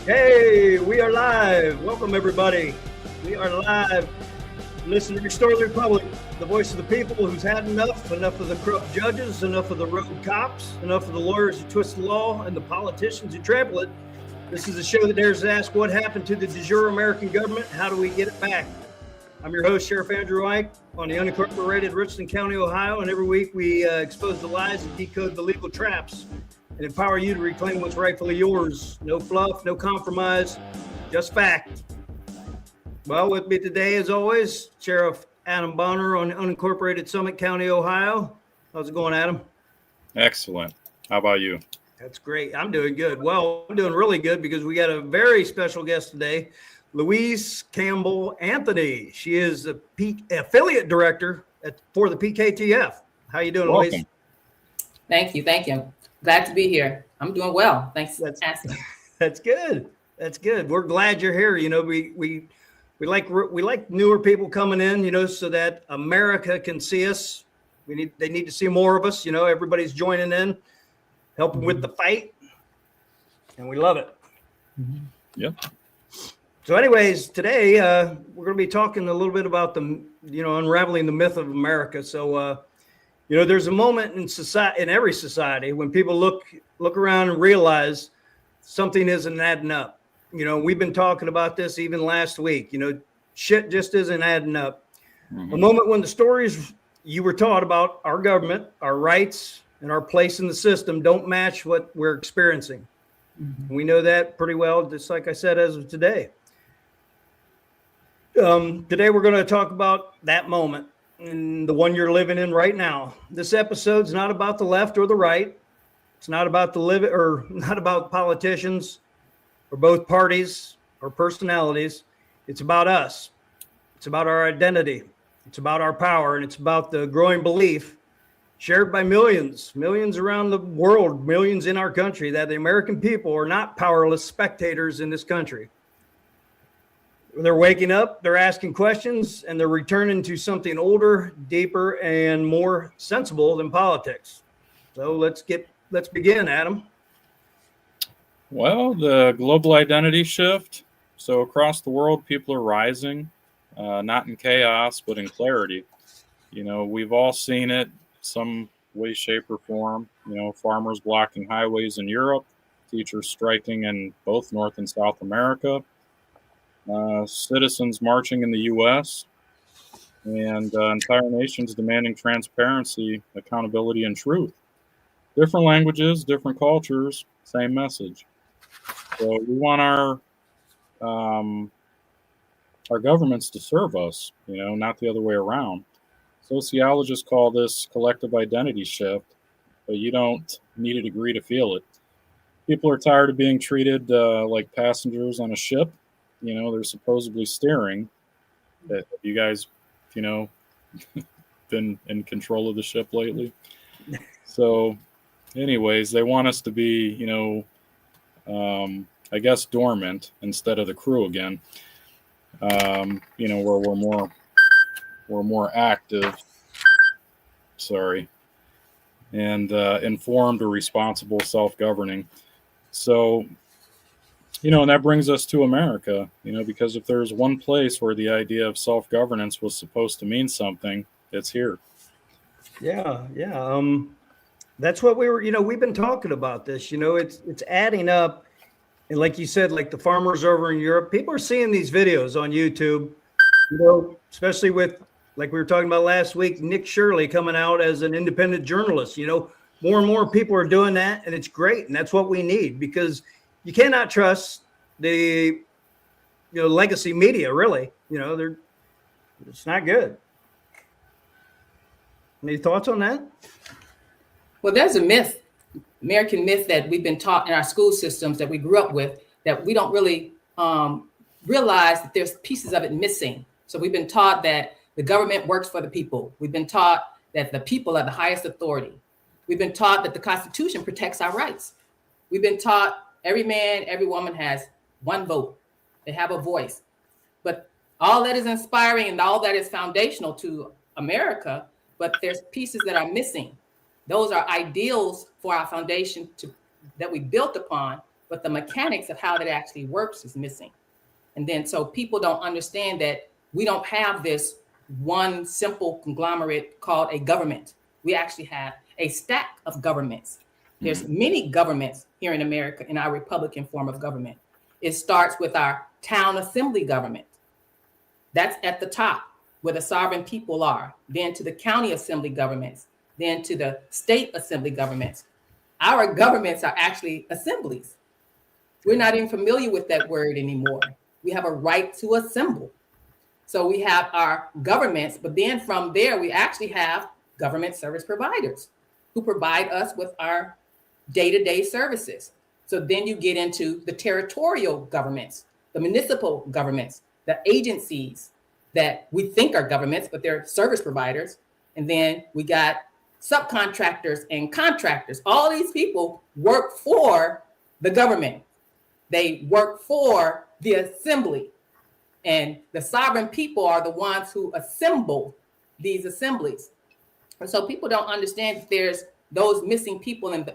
Hey, we are live. Welcome, everybody. We are live. Listen to Restore the Republic, the voice of the people who's had enough of the corrupt judges, enough of the rogue cops, enough of the lawyers who twist the law, and the politicians who trample it. This is a show that dares to ask what happened to the de jure American government. How do we get it back? I'm your host, Sheriff Andrew Ike, on the unincorporated Richland County, Ohio, and every week we expose the lies and decode the legal traps and empower you to reclaim what's rightfully yours. No fluff, no compromise, just fact. Well, with me today, as always, Sheriff Adam Bonner on unincorporated Summit County, Ohio. How's it going, Adam? Excellent. How about you? That's great. I'm doing good. Well, I'm doing really good because we got a very special guest today, Louise Campbell Anthony. She is a affiliate director for the PKTF. How you doing, Welcome. Louise? Thank you. Glad to be here. I'm doing well. Thanks for asking. That's good. That's good. We're glad you're here. You know, we like newer people coming in, you know, so that America can see us. They need to see more of us. You know, everybody's joining in, helping with the fight, and we love it. Yep. So anyways, today we're going to be talking a little bit about unraveling the myth of America. So, there's a moment in society, in every society, when people look around and realize something isn't adding up. You know, we've been talking about this even last week. You know, shit just isn't adding up. A moment when the stories you were taught about our government, our rights, and our place in the system don't match what we're experiencing. We know that pretty well, just like I said, as of today. Today, we're going to talk about that moment and the one you're living in right now. This episode's not about the left or the right. It's not about not about politicians or both parties or personalities. It's about us. It's about our identity. It's about our power, and it's about the growing belief shared by millions around the world, millions in our country, that the American people are not powerless spectators in this country. They're waking up, they're asking questions, and they're returning to something older, deeper, and more sensible than politics. So let's begin, Adam. Well, the global identity shift. So across the world, people are rising, not in chaos, but in clarity. You know, we've all seen it some way, shape, or form. You know, farmers blocking highways in Europe, teachers striking in both North and South America, citizens marching in the U.S., and entire nations demanding transparency, accountability, and truth. Different languages, different cultures, same message. So we want our governments to serve us, you know, not the other way around. Sociologists call this collective identity shift, but you don't need a degree to feel it. People are tired of being treated like passengers on a ship. You know, they're supposedly steering. Have you guys, been in control of the ship lately? So, anyways, they want us to be, I guess, dormant instead of the crew again. Where we're more active. And informed or responsible, self-governing. So, and that brings us to America, because if there's one place where the idea of self-governance was supposed to mean something, it's here. Yeah. That's what we've been talking about this, it's adding up. And like you said, like the farmers over in Europe, people are seeing these videos on YouTube, especially with, like we were talking about last week, Nick Shirley coming out as an independent journalist. More and more people are doing that, and it's great. And that's what we need, because you cannot trust the legacy media, really. It's not good. Any thoughts on that? Well, there's a myth, American myth, that we've been taught in our school systems that we grew up with, that we don't really realize that there's pieces of it missing. So we've been taught that the government works for the people. We've been taught that the people are the highest authority. We've been taught that the Constitution protects our rights. We've been taught every man, every woman has one vote. They have a voice. But all that is inspiring and all that is foundational to America, but there's pieces that are missing. Those are ideals for our foundation that we built upon, but the mechanics of how that actually works is missing. And then so people don't understand that we don't have this one simple conglomerate called a government. We actually have a stack of governments. There's many governments here in America in our Republican form of government. It starts with our town assembly government. That's at the top where the sovereign people are, then to the county assembly governments, then to the state assembly governments. Our governments are actually assemblies. We're not even familiar with that word anymore. We have a right to assemble. So we have our governments, but then from there, we actually have government service providers who provide us with our day-to-day services. So then you get into the territorial governments, the municipal governments, the agencies that we think are governments, but they're service providers. And then we got subcontractors and contractors. All these people work for the government. They work for the assembly. And the sovereign people are the ones who assemble these assemblies. And so people don't understand that there's those missing people and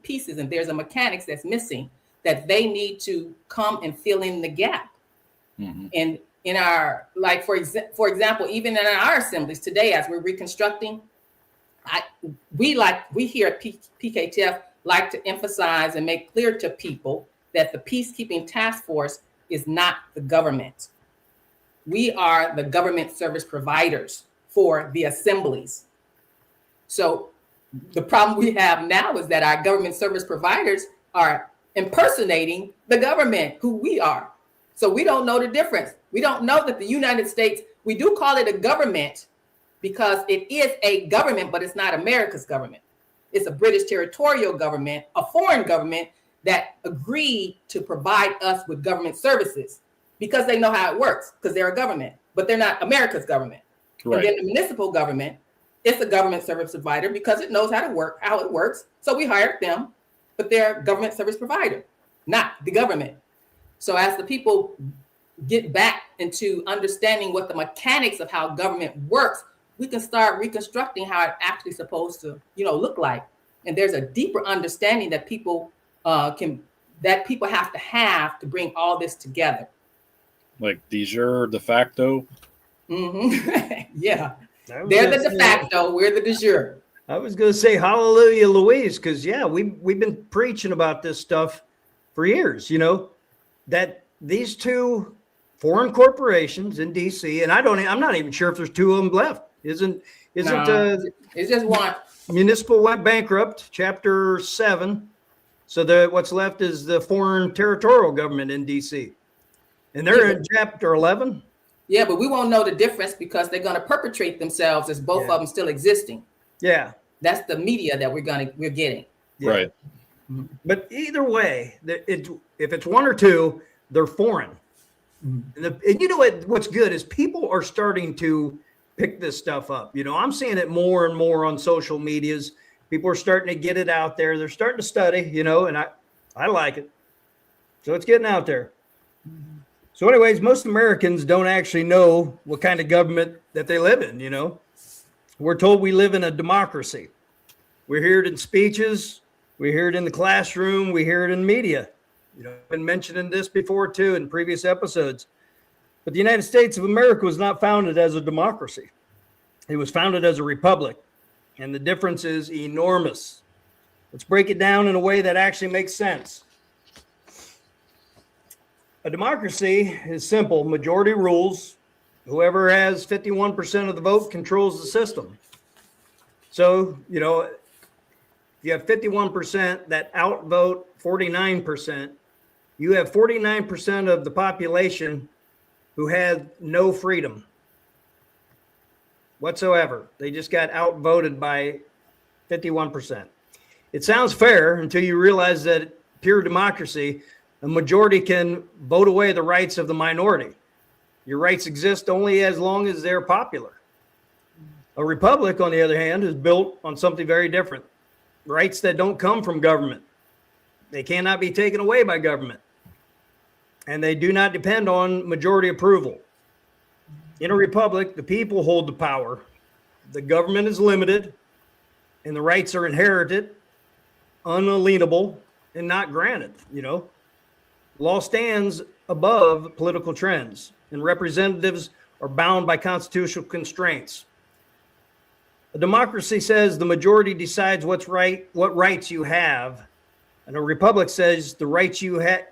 pieces, and there's a mechanics that's missing that they need to come and fill in the gap. And in our, like, for example, even in our assemblies today, as we're reconstructing, we here at PKTF like to emphasize and make clear to people that the Peacekeeping Task Force is not the government. We are the government service providers for the assemblies. So the problem we have now is that our government service providers are impersonating the government, who we are. So we don't know the difference. We don't know that the United States, we do call it a government because it is a government, but it's not America's government. It's a British territorial government, a foreign government that agreed to provide us with government services because they know how it works, because they're a government, but they're not America's government. Right. And then the municipal government, it's a government service provider because it knows how it works. So we hired them, but they're a government service provider, not the government. So as the people get back into understanding what the mechanics of how government works, we can start reconstructing how it actually supposed to, look like. And there's a deeper understanding that people have to bring all this together. Like de jure, de facto. Yeah. They're the de facto, we're the de jure. I was going to say hallelujah, Louise, because we've been preaching about this stuff for years. That these two foreign corporations in DC, and I'm not even sure if there's two of them left. It's just one. Municipal went bankrupt, Chapter 7. So what's left is the foreign territorial government in DC, and they're in Chapter 11. Yeah, but we won't know the difference because they're going to perpetrate themselves as both of them still existing. Yeah, that's the media that we're getting. Yeah. Right. But either way, if it's one or two, they're foreign. And what's good is people are starting to pick this stuff up. I'm seeing it more and more on social medias. People are starting to get it out there. They're starting to study, and I like it. So it's getting out there. So anyways, most Americans don't actually know what kind of government that they live in, We're told we live in a democracy. We hear it in speeches. We hear it in the classroom. We hear it in media. I've been mentioning this before, too, in previous episodes. But the United States of America was not founded as a democracy. It was founded as a republic. And the difference is enormous. Let's break it down in a way that actually makes sense. A democracy is simple. Majority rules. Whoever has 51% of the vote controls the system. So, if you have 51% that outvote 49%, you have 49% of the population who had no freedom whatsoever. They just got outvoted by 51%. It sounds fair until you realize that pure democracy, a majority can vote away the rights of the minority. Your rights exist only as long as they're popular. A republic, on the other hand, is built on something very different. Rights that don't come from government. They cannot be taken away by government. And they do not depend on majority approval. In a republic, the people hold the power. The government is limited, and the rights are inherited, unalienable, and not granted. Law stands above political trends, and representatives are bound by constitutional constraints. A democracy says the majority decides what's right, what rights you have, and a republic says the rights you have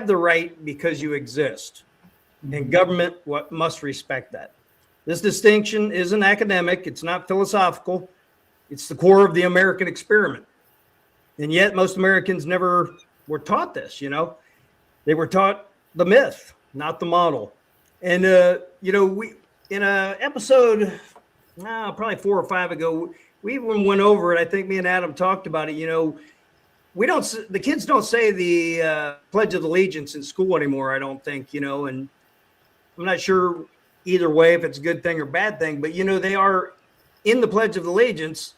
the right because you exist, and government must respect that. This distinction isn't academic, it's not philosophical, it's the core of the American experiment. And yet most Americans never were taught this, They were taught the myth, not the model. And we in a episode probably 4 or 5 ago, we even went over it. I think me and Adam talked about it. The kids don't say the Pledge of Allegiance in school anymore, I don't think, and I'm not sure either way if it's a good thing or bad thing, but they are in the Pledge of Allegiance.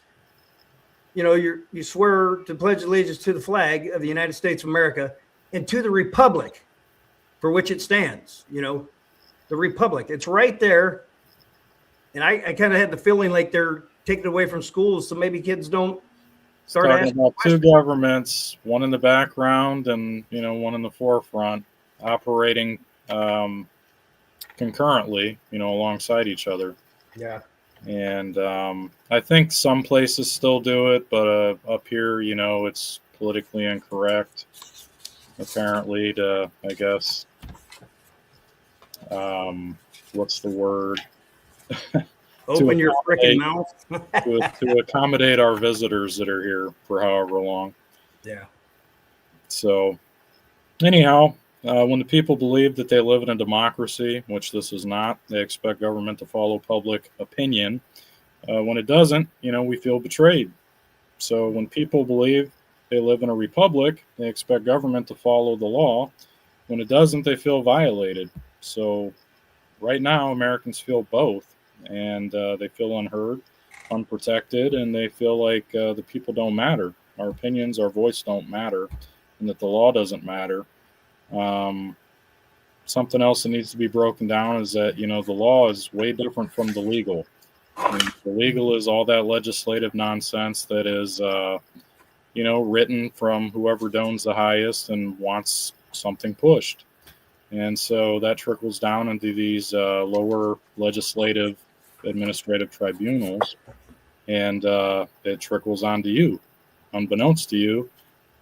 You swear to pledge allegiance to the flag of the United States of America and to the republic for which it stands. The republic, it's right there. And I kind of had the feeling like they're taking it away from schools, so maybe kids don't start talking asking about questions. two governments, one in the background and one in the forefront, operating concurrently, alongside each other. Yeah. And I think some places still do it, but up here, it's politically incorrect, apparently, to, I guess, what's the word? Open your freaking mouth. to accommodate our visitors that are here for however long. Yeah. So, anyhow, when the people believe that they live in a democracy, which this is not, they expect government to follow public opinion. When it doesn't, we feel betrayed. So when people believe they live in a republic, they expect government to follow the law. When it doesn't, they feel violated. So right now, Americans feel both, and they feel unheard, unprotected, and they feel like the people don't matter. Our opinions, our voice don't matter, and that the law doesn't matter. Something else that needs to be broken down is that, the law is way different from the legal. And the legal is all that legislative nonsense that is, written from whoever dones the highest and wants something pushed. And so that trickles down into these lower legislative administrative tribunals, and it trickles onto you. Unbeknownst to you,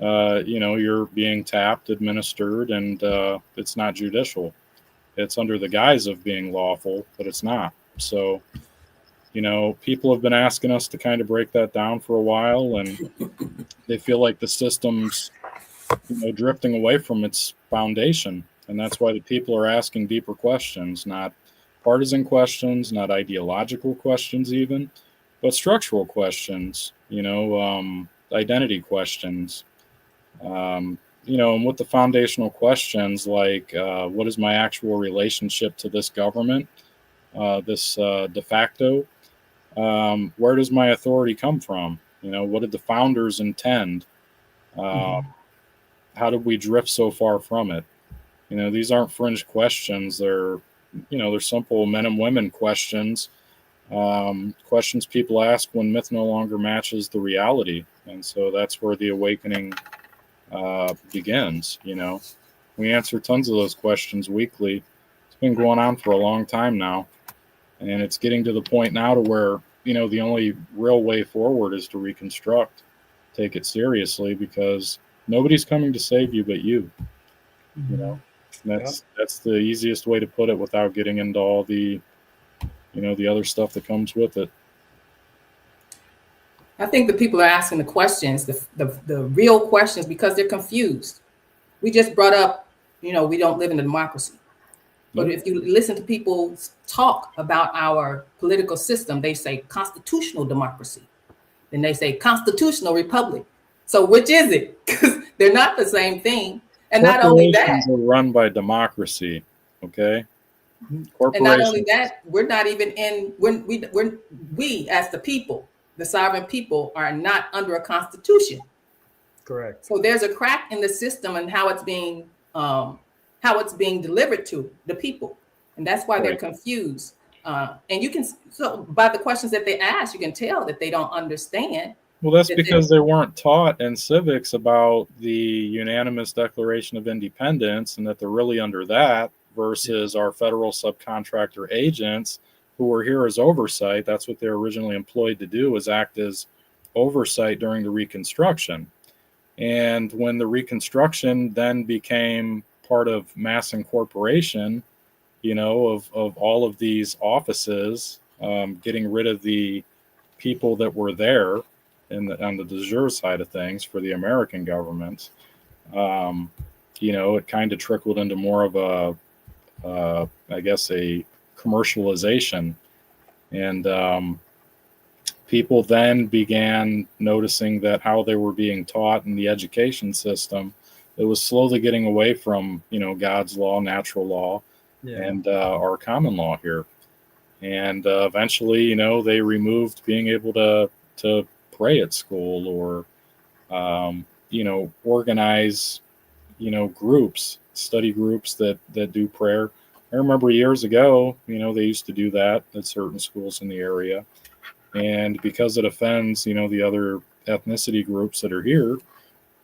you're being tapped, administered, and it's not judicial. It's under the guise of being lawful, but it's not. So, people have been asking us to kind of break that down for a while, and they feel like the system's, drifting away from its foundation. And that's why the people are asking deeper questions, not partisan questions, not ideological questions even, but structural questions, identity questions. And with the foundational questions like, what is my actual relationship to this government, this de facto? Where does my authority come from? What did the founders intend? How did we drift so far from it? These aren't fringe questions. They're simple men and women questions, questions people ask when myth no longer matches the reality. And so that's where the awakening begins. We answer tons of those questions weekly. It's been going on for a long time now. And it's getting to the point now to where, the only real way forward is to reconstruct, take it seriously, because nobody's coming to save you but you. That's the easiest way to put it without getting into all the, the other stuff that comes with it. I think the people are asking the questions, the real questions, because they're confused. We just brought up, we don't live in a democracy. But if you listen to people talk about our political system, they say constitutional democracy. Then they say constitutional republic. So which is it? Because they're not the same thing. And not only that, are run by democracy, okay? And not only that, we're not even in, we as the people, the sovereign people, are not under a constitution. Correct. So there's a crack in the system and how it's being delivered to the people, and that's why they're confused. And you can, so by the questions that they ask, you can tell that they don't understand. Well, that's because they weren't taught in civics about the unanimous Declaration of Independence and that they're really under that versus our federal subcontractor agents who were here as oversight. That's what they're originally employed to do, is act as oversight during the Reconstruction. And when the Reconstruction then became part of mass incorporation, of all of these offices, getting rid of the people that were there on the de jure side of things for the American government, it kind of trickled into more of I guess, a commercialization. And people then began noticing that how they were being taught in the education system, it was slowly getting away from, God's law, natural law, and our common law here. And eventually, they removed being able to pray at school or, organize, groups, study groups that do prayer. I remember years ago, they used to do that at certain schools in the area. And because it offends, the other ethnicity groups that are here,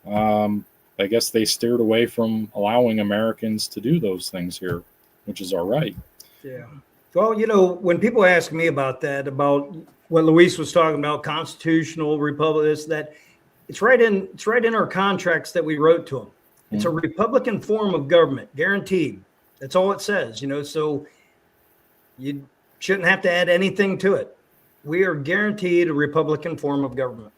I guess they steered away from allowing Americans to do those things here, which is our right. Yeah. Well, when people ask me about that, about what Luis was talking about, constitutional republic, that it's right in our contracts that we wrote to them. It's a Republican form of government, guaranteed. That's all it says, so you shouldn't have to add anything to it. We are guaranteed a Republican form of government.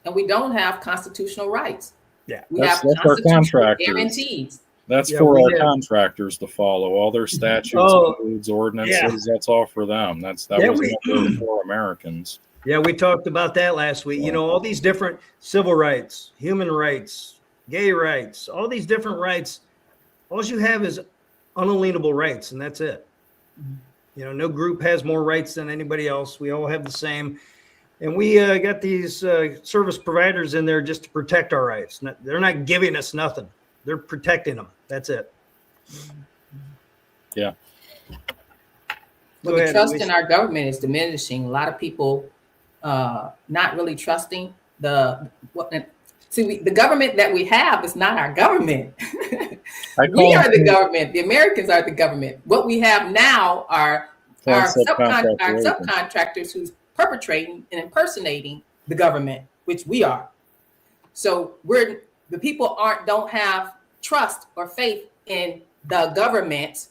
And we don't have constitutional rights. Yeah. We have our constitutional guarantees. That's for our contractors to follow. All their statutes, codes, ordinances, that's all for them. That was for Americans. Yeah, we talked about that last week. All these different civil rights, human rights, gay rights, all these different rights. All you have is unalienable rights, and that's it. No group has more rights than anybody else. We all have the same. And we got these service providers in there just to protect our rights. They're not giving us nothing. They're protecting them. That's it. Yeah. Well, the trust in our government is diminishing. A lot of people not really trusting the government that we have is not our government. We are the government. The Americans are the government. What we have now are our subcontractors who's perpetrating and impersonating the government, which we are. So the people don't have trust or faith in the government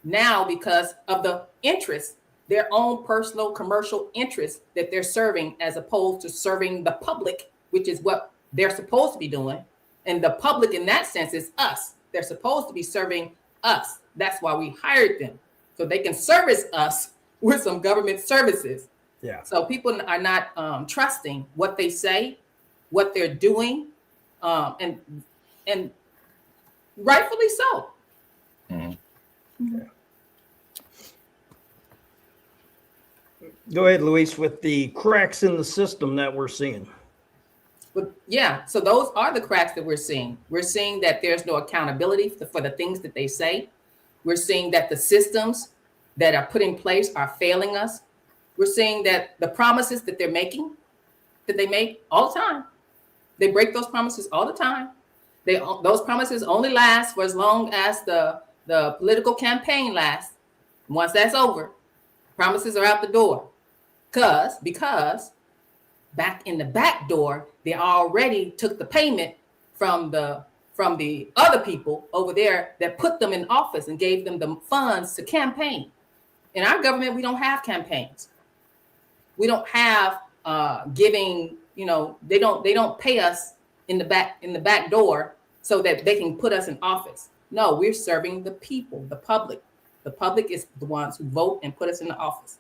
now because of the interests, their own personal commercial interests that they're serving, as opposed to serving the public, which is what they're supposed to be doing. And the public in that sense is us. They're supposed to be serving us. That's why we hired them, so they can service us with some government services. Yeah. So people are not trusting what they say, what they're doing, and rightfully so. Yeah. Go ahead, Luis, with the cracks in the system that we're seeing. But yeah, so those are the cracks that we're seeing. We're seeing that there's no accountability for the things that they say. We're seeing that the systems that are put in place are failing us. We're seeing that the promises that they make all the time, they break those promises all the time. Those promises only last for as long as the political campaign lasts. Once that's over, promises are out the door. Because back in the back door, they already took the payment from the other people over there that put them in office and gave them the funds to campaign. In our government, we don't have campaigns. We don't have giving. They don't pay us in the back door so that they can put us in office. No, we're serving the people, the public. The public is the ones who vote and put us in the office.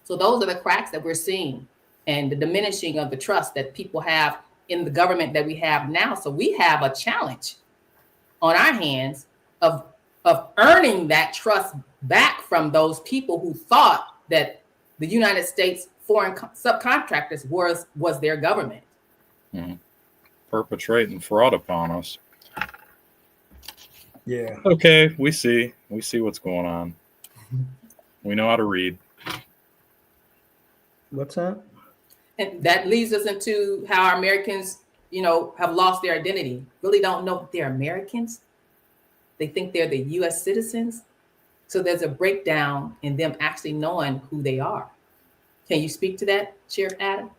So those are the cracks that we're seeing, and the diminishing of the trust that people have in the government that we have now. So we have a challenge on our hands of earning that trust back from those people who thought that the United States foreign subcontractors was their government. Perpetrating fraud upon us. Yeah. Okay, we see what's going on. We know how to read. What's that? And that leads us into how our Americans, have lost their identity, really don't know that they're Americans. They think they're the US citizens. So there's a breakdown in them actually knowing who they are. Can you speak to that, Sheriff Adam?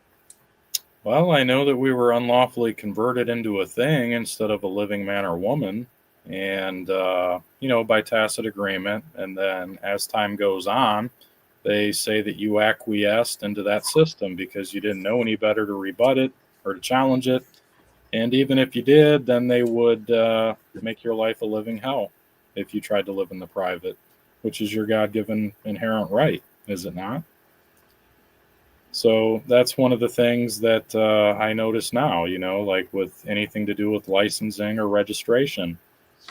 Well, I know that we were unlawfully converted into a thing instead of a living man or woman. And, by tacit agreement. And then as time goes on, they say that you acquiesced into that system because you didn't know any better to rebut it or to challenge it. And even if you did, then they would make your life a living hell if you tried to live in the private, which is your God-given inherent right, is it not? So that's one of the things that I notice now, like with anything to do with licensing or registration.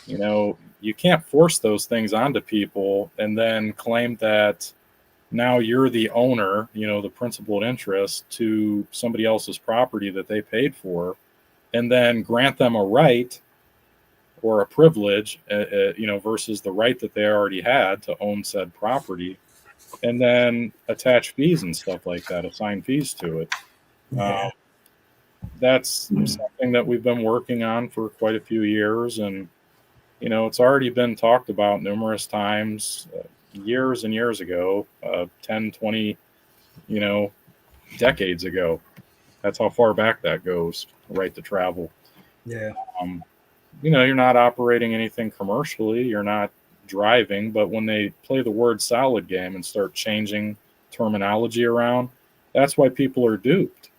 You can't force those things onto people and then claim that now you're the owner, the principal interest to somebody else's property that they paid for, and then grant them a right or a privilege, versus the right that they already had to own said property, and then attach fees and stuff like that, assign fees to it. Yeah. That's something that we've been working on for quite a few years, and it's already been talked about numerous times, years and years ago, 10, 20, decades ago. That's how far back that goes, the right to travel. Yeah. You're not operating anything commercially, you're not driving, but when they play the word salad game and start changing terminology around, that's why people are duped,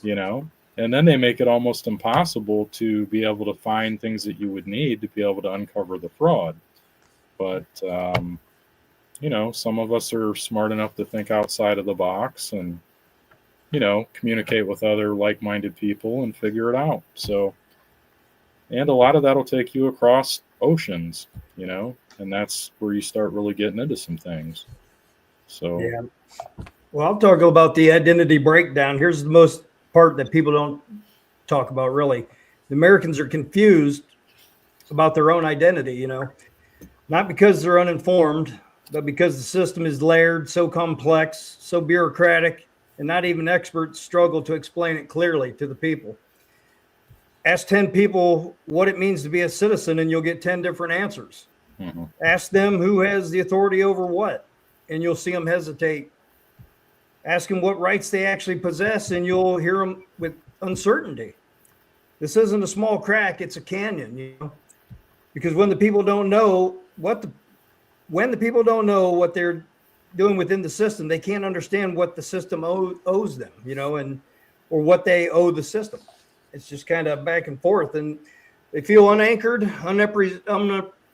and then they make it almost impossible to be able to find things that you would need to be able to uncover the fraud. But, some of us are smart enough to think outside of the box and, communicate with other like-minded people and figure it out. So, and a lot of that'll take you across oceans, and that's where you start really getting into some things. So, yeah. Well, I'll talk about the identity breakdown. Here's the most part that people don't talk about, really. The Americans are confused about their own identity, not because they're uninformed, but because the system is layered, so complex, so bureaucratic, and not even experts struggle to explain it clearly to the people. Ask 10 people what it means to be a citizen, and you'll get 10 different answers. mm-hmm. Ask them who has the authority over what, and you'll see them hesitate. Ask them what rights they actually possess, and you'll hear them with uncertainty. This isn't a small crack, it's a canyon, because when the people don't know what they're doing within the system, they can't understand what the system owes them, or what they owe the system. It's just kind of back and forth, and they feel unanchored,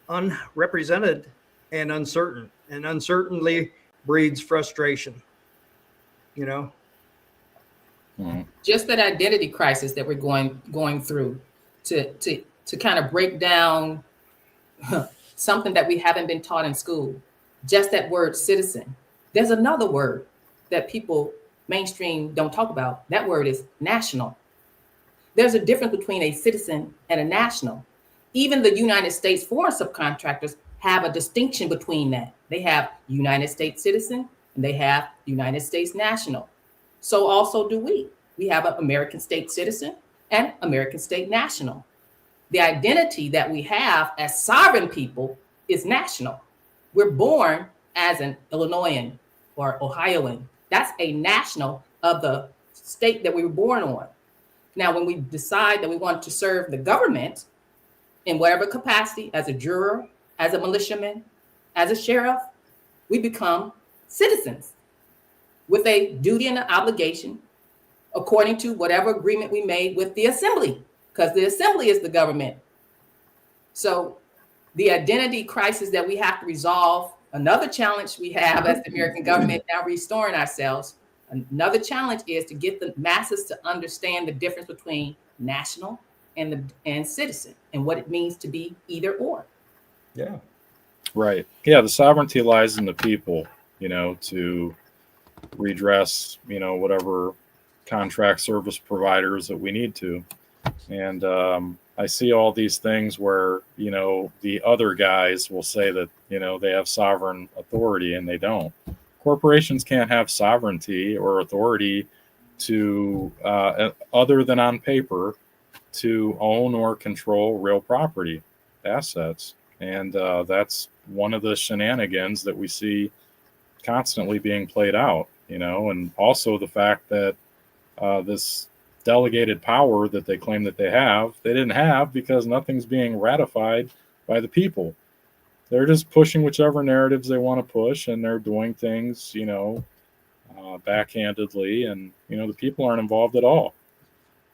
unrepresented, and uncertain. And uncertainty breeds frustration. Mm-hmm. Just that identity crisis that we're going through to kind of break down something that we haven't been taught in school. Just that word citizen. There's another word that people mainstream don't talk about. That word is national. There's a difference between a citizen and a national. Even the United States foreign subcontractors have a distinction between that. They have United States citizen and they have United States national. So also do we. We have an American state citizen and American state national. The identity that we have as sovereign people is national. We're born as an Illinoisan or Ohioan. That's a national of the state that we were born on. Now, when we decide that we want to serve the government in whatever capacity, as a juror, as a militiaman, as a sheriff, we become citizens with a duty and an obligation according to whatever agreement we made with the assembly, because the assembly is the government. So the identity crisis that we have to resolve, another challenge we have as the American government now restoring ourselves, another challenge is to get the masses to understand the difference between national and citizen and what it means to be either or. Yeah. Right. Yeah, the sovereignty lies in the people, to redress, whatever contract service providers that we need to. And I see all these things where, the other guys will say that, they have sovereign authority and they don't. Corporations can't have sovereignty or authority to, other than on paper, to own or control real property assets. And that's one of the shenanigans that we see constantly being played out, and also the fact that this delegated power that they claim that they didn't have because nothing's being ratified by the people. They're just pushing whichever narratives they want to push, and they're doing things, backhandedly, and, the people aren't involved at all.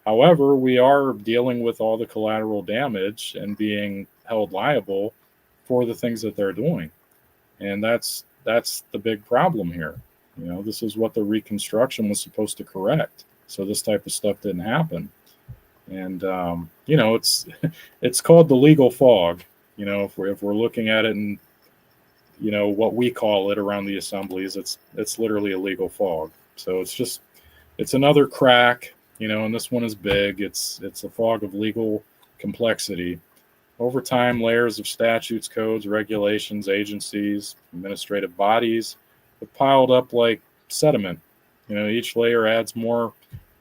However, we are dealing with all the collateral damage and being held liable for the things that they're doing. And that's the big problem here. This is what the Reconstruction was supposed to correct. So this type of stuff didn't happen. And, it's called the legal fog, if we're looking at it in, what we call it around the assemblies, it's literally a legal fog. So it's another crack, and this one is big. It's a fog of legal complexity. Over time, layers of statutes, codes, regulations, agencies, administrative bodies have piled up like sediment. Each layer adds more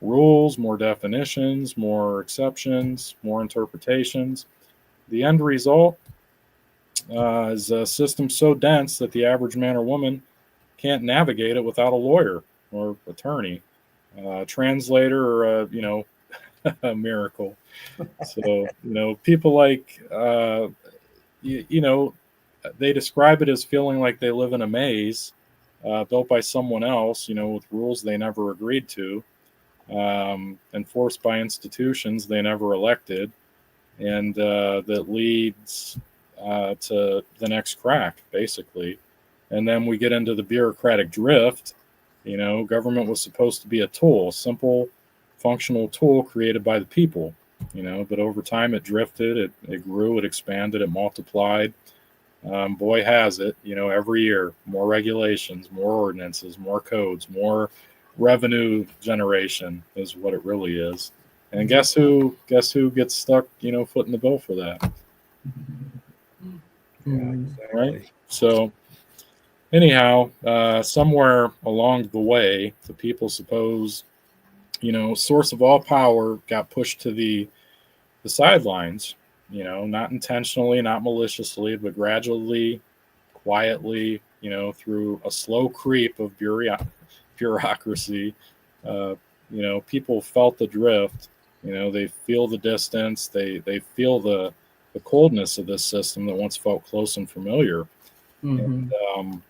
rules, more definitions, more exceptions, more interpretations. The end result is a system so dense that the average man or woman can't navigate it without a lawyer or attorney, translator, or a miracle. So, people like, they describe it as feeling like they live in a maze built by someone else, with rules they never agreed to, enforced by institutions they never elected, and that leads to the next crack, basically. And then we get into the bureaucratic drift. Government was supposed to be a tool, a simple, functional tool created by the people, but over time it drifted, it grew, it expanded, it multiplied. Boy, has it, every year, more regulations, more ordinances, more codes, more revenue generation is what it really is. And guess who gets stuck, footing the bill for that? Yeah, exactly. Right. So anyhow, somewhere along the way, the people suppose, source of all power got pushed to the sidelines, not intentionally, not maliciously, but gradually, quietly, through a slow creep of bureaucracy. People felt the drift. They feel the distance. They feel the coldness of this system that once felt close and familiar. Mm-hmm. And,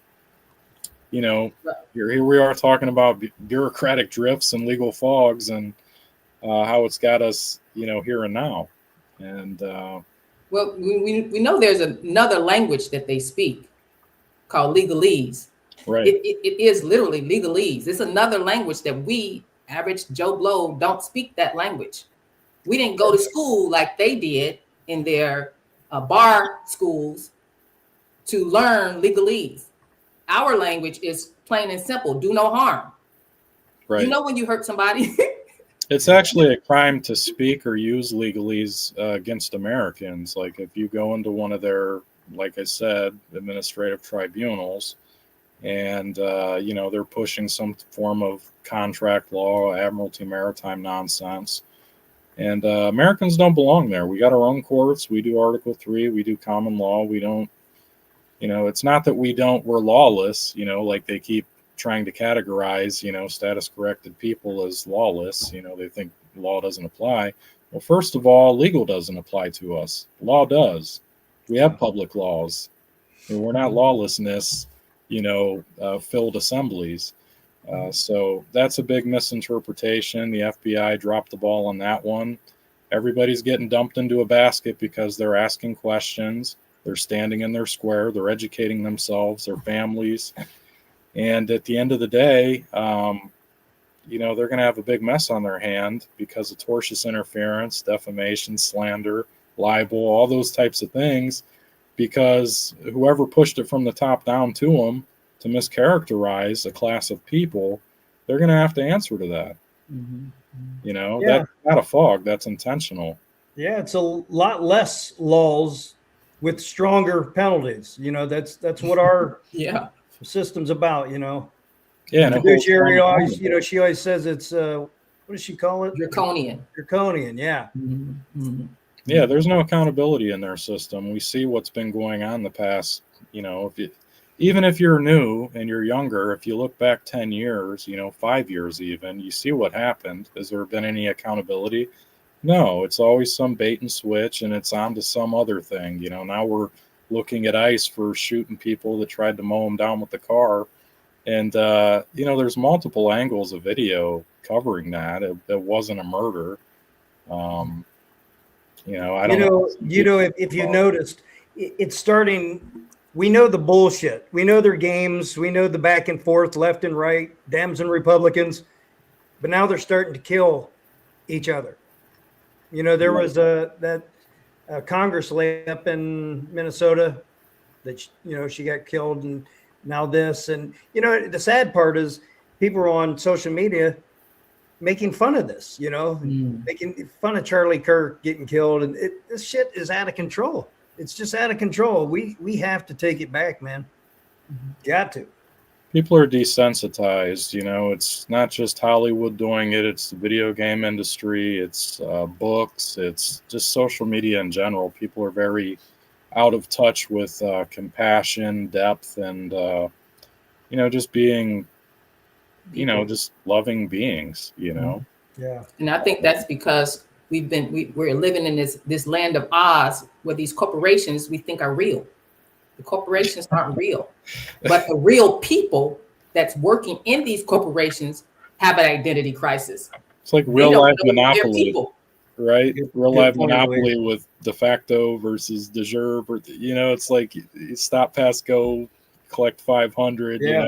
here we are talking about bureaucratic drifts and legal fogs, and how it's got us, here and now. And well, we know there's another language that they speak called legalese. right, It is literally legalese. It's another language that we, average Joe Blow, don't speak that language. We didn't go to school like they did in their bar schools to learn legalese. Our language is plain and simple: do no harm. right. When you hurt somebody. It's actually a crime to speak or use legalese against Americans. Like if you go into one of their, like I said, administrative tribunals, and they're pushing some form of contract law, admiralty, maritime nonsense, and Americans don't belong there. We got our own courts. We do Article 3. We do common law. We don't. It's not that we're lawless. Like they keep trying to categorize, status corrected people as lawless. They think law doesn't apply. Well, first of all, legal doesn't apply to us. Law does. We have public laws. We're not lawlessness, filled assemblies. So that's a big misinterpretation. The FBI dropped the ball on that one. Everybody's getting dumped into a basket because they're asking questions. They're standing in their square. They're educating themselves, their families. And at the end of the day, they're going to have a big mess on their hand because of tortious interference, defamation, slander, libel, all those types of things, because whoever pushed it from the top down to them to mischaracterize a class of people, they're going to have to answer to that. Mm-hmm. That's not a fog. That's intentional. Yeah, it's a lot less laws with stronger penalties. That's what our system's about. Yeah, and The it holds fiduciary them always, accountable. she always says it's what does she call it? Draconian. Draconian. Yeah. Yeah, there's no accountability in their system. We see what's been going on the past, even if you're new and you're younger, if you look back 10 years, 5 years even, you see what happened. Has there been any accountability? No, it's always some bait and switch and it's on to some other thing. Now we're looking at ICE for shooting people that tried to mow them down with the car. And, there's multiple angles of video covering that. It wasn't a murder. I don't know. If you noticed, it's starting. We know the bullshit. We know their games. We know the back and forth, left and right, Dems and Republicans. But now they're starting to kill each other. There was that Congress lady up in Minnesota that she got killed, and now this. And the sad part is people are on social media making fun of this, making fun of Charlie Kirk getting killed, and this shit is out of control. It's just out of control. We have to take it back, man. Got to. People are desensitized. It's not just Hollywood doing it. It's the video game industry. It's books. It's just social media in general. People are very out of touch with compassion, depth, and just being just loving beings, Yeah. And I think that's because we're living in this land of Oz where these corporations we think are real. The corporations aren't real, but the real people that's working in these corporations have an identity crisis. It's like real life Monopoly, people. right? Real life Monopoly point. with Defacto versus de jure. It's like you stop, pass, go, collect 500. Yeah.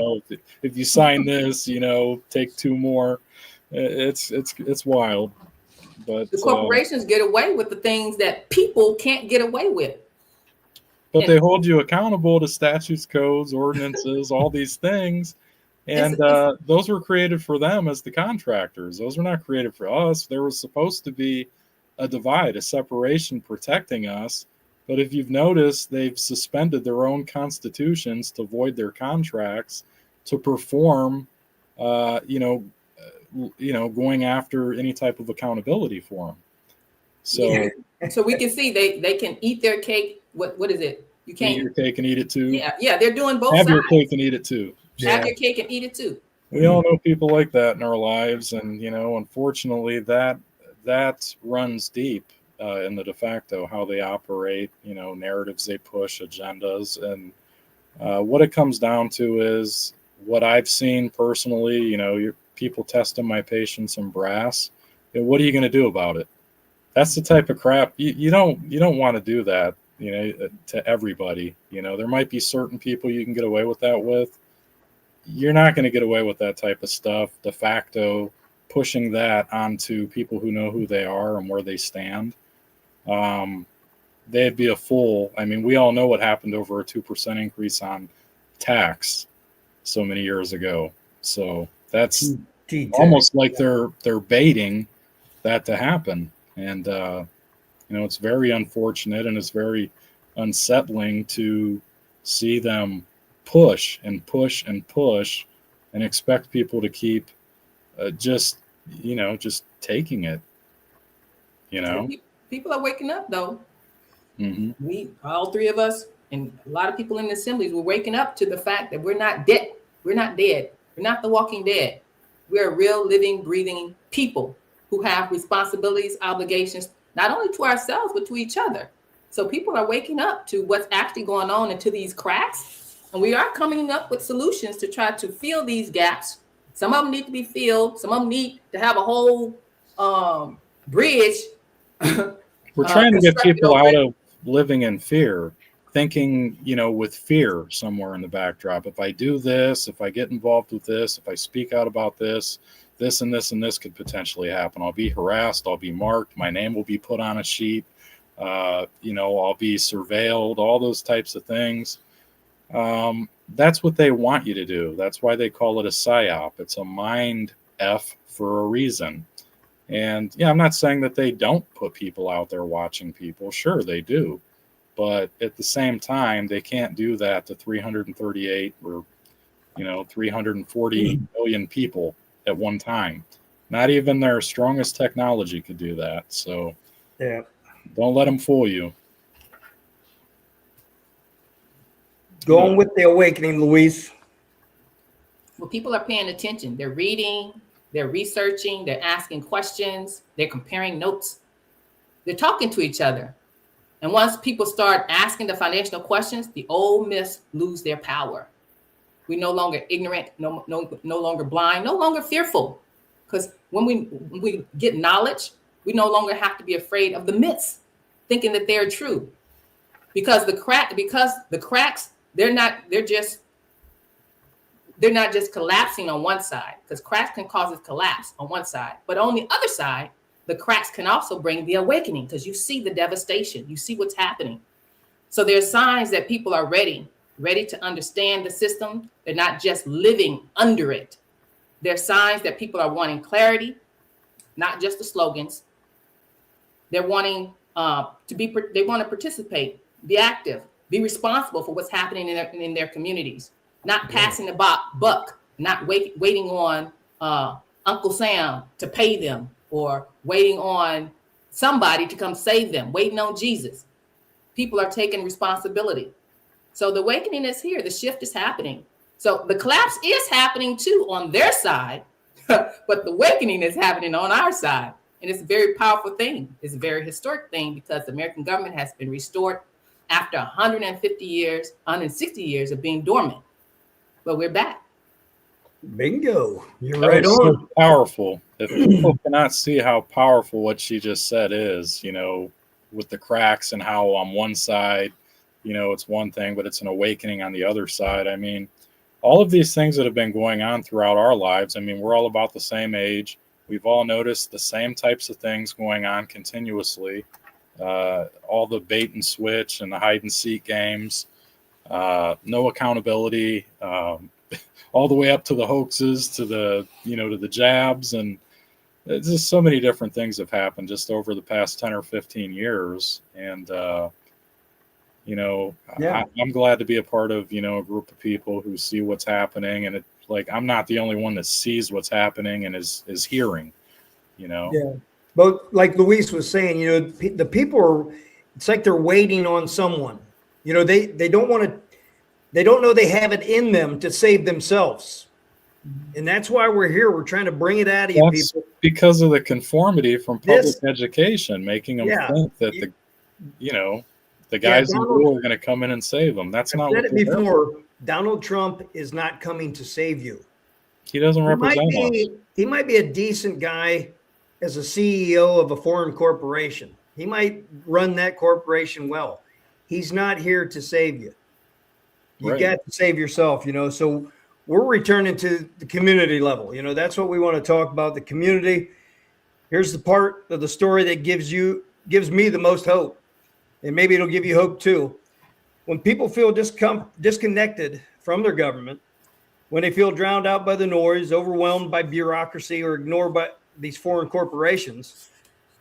If you sign this, take 2 more. It's wild. But The corporations get away with the things that people can't get away with. But they hold you accountable to statutes, codes, ordinances, all these things. And those were created for them as the contractors. Those were not created for us. There was supposed to be a divide, a separation protecting us. But if you've noticed, they've suspended their own constitutions to void their contracts to perform, going after any type of accountability for them. So, so we can see they can eat their cake. What is it? You can't eat your cake and eat it too. Yeah, they're doing both Have sides. your cake and eat it too. Have your cake and eat it too. We all know people like that in our lives, and unfortunately, that runs deep in the de facto how they operate. Narratives they push, agendas, and what it comes down to is what I've seen personally. People testing my patience in brass. What are you going to do about it? That's the type of crap you don't want to do that. To everybody. There might be certain people you can get away with that with. You're not going to get away with that type of stuff. De facto, pushing that onto people who know who they are and where they stand. They'd be a fool. I mean, we all know what happened over a 2% increase on tax so many years ago. So that's almost like they're baiting that to happen. And it's very unfortunate, and it's very unsettling to see them push and push and push and expect people to keep just taking it. People are waking up, though. Mm-hmm. We, all 3 of us, and a lot of people in the assemblies, we're waking up to the fact that we're not dead. We're not dead. We're not the walking dead. We're real, living, breathing people who have responsibilities, obligations, not only to ourselves, but to each other. So people are waking up to what's actually going on into these cracks. And we are coming up with solutions to try to fill these gaps. Some of them need to be filled. Some of them need to have a whole bridge. We're trying to get people out of living in fear, thinking, with fear somewhere in the backdrop. If I do this, if I get involved with this, if I speak out about this, this and this and this could potentially happen. I'll be harassed. I'll be marked. My name will be put on a sheet. I'll be surveilled, all those types of things. That's what they want you to do. That's why they call it a psyop. It's a mind F for a reason. And I'm not saying that they don't put people out there watching people. Sure, they do. But at the same time, they can't do that to 338 or 340 million people at one time. Not even their strongest technology could do that. So Yeah. don't let them fool you. Go on with the awakening, Luis. Well, people are paying attention. They're reading, they're researching, they're asking questions, they're comparing notes, they're talking to each other. And once people start asking the foundational questions, the old myths lose their power. We're no longer ignorant, no longer blind, no longer fearful. Because when we get knowledge, we no longer have to be afraid of the myths, thinking that they're true. Because the cracks, they're not just collapsing on one side, because cracks can cause a collapse on one side. But on the other side, the cracks can also bring the awakening, because you see the devastation, you see what's happening. So there's signs that people are ready to understand the system. They're not just living under it. There's signs that people are wanting clarity, not just the slogans. They're wanting they want to participate, be active, be responsible for what's happening in their communities, not passing the buck, not waiting on Uncle Sam to pay them, or waiting on somebody to come save them, waiting on Jesus. People are taking responsibility. So the awakening is here. The shift is happening. So the collapse is happening too on their side, but the awakening is happening on our side. And it's a very powerful thing. It's a very historic thing, because the American government has been restored after 150 years, 160 years of being dormant. But we're back. Bingo. You're That right was on. so powerful. If people cannot see how powerful what she just said is, with the cracks and how on one side, it's one thing, but it's an awakening on the other side. I mean, all of these things that have been going on throughout our lives, I mean, we're all about the same age. We've all noticed the same types of things going on continuously. All the bait and switch and the hide and seek games, no accountability, all the way up to the hoaxes, to the, to the jabs. And it's just so many different things have happened just over the past 10 or 15 years. And, I'm glad to be a part of, a group of people who see what's happening. And I'm not the only one that sees what's happening and is hearing, Yeah. But like Luis was saying, the people are, it's like they're waiting on someone. They don't want to, they don't know they have it in them to save themselves. And that's why we're here. We're trying to bring it out of you people. Because of the conformity from public education, making them think that the guys in blue are going to come in and save them. That's not what I've said it before. Donald Trump is not coming to save you. He doesn't represent us. He might be a decent guy as a CEO of a foreign corporation. He might run that corporation well. He's not here to save you. You got to save yourself, So we're returning to the community level. That's what we want to talk about, the community. Here's the part of the story that gives me the most hope. And maybe it'll give you hope too. When people feel disconnected from their government, when they feel drowned out by the noise, overwhelmed by bureaucracy, or ignored by these foreign corporations,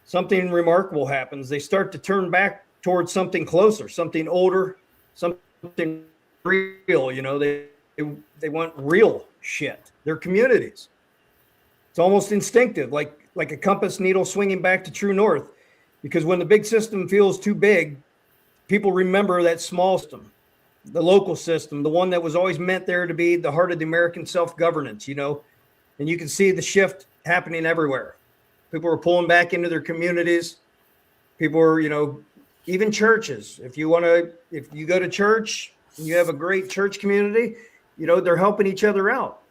something remarkable happens. They start to turn back towards something closer, something older, something real. They want real shit. Their communities. It's almost instinctive, like a compass needle swinging back to true north. Because when the big system feels too big, people remember that small system, the local system, the one that was always meant there to be the heart of the American self-governance, and you can see the shift happening everywhere. People are pulling back into their communities. People are, even churches. If you go to church and you have a great church community, they're helping each other out.